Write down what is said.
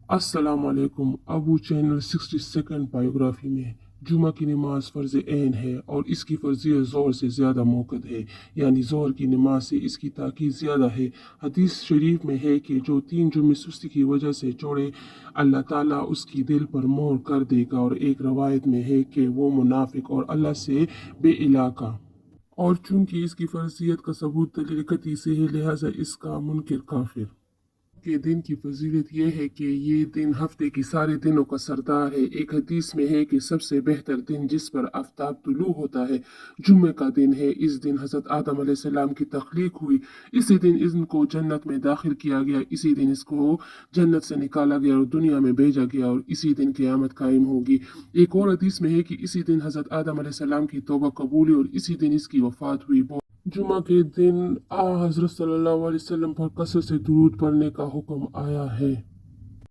السلام علیکم۔ ابو channel 62 biography میں جمعہ کی نماز فرض عین ہے اور اس کی فرضیت زور سے زیادہ موقع ہے، یعنی زور کی نماز سے اس کی تاکید زیادہ ہے۔ حدیث شریف میں ہے کہ جو 3 جمعے سستی کی وجہ سے چھوڑے اللہ تعالیٰ اس کی دل پر مہر کر دے گا، اور ایک روایت میں ہے کہ وہ منافق اور اللہ سے بے علاقہ۔ اور چونکہ اس کی فرضیت کا ثبوت دلیل قطعی سے ہے، لہٰذا اس کا منکر کافر۔ کے دن کی فضیلت یہ ہے کہ یہ دن ہفتے کی سارے دنوں کا سردار ہے۔ ایک حدیث میں ہے کہ سب سے بہتر دن جس پر آفتاب طلوع ہوتا ہے جمعہ کا دن ہے۔ اس دن حضرت آدم علیہ السلام کی تخلیق ہوئی، اسی دن ان کو جنت میں داخل کیا گیا، اسی دن اس کو جنت سے نکالا گیا اور دنیا میں بھیجا گیا، اور اسی دن قیامت قائم ہوگی۔ ایک اور حدیث میں ہے کہ اسی دن حضرت آدم علیہ السلام کی توبہ قبول ہوئی اور اسی دن اس کی وفات ہوئی۔ جمعہ کے دن حضرت صلی اللہ علیہ وسلم پر کثرت سے درود پڑھنے کا حکم آیا ہے۔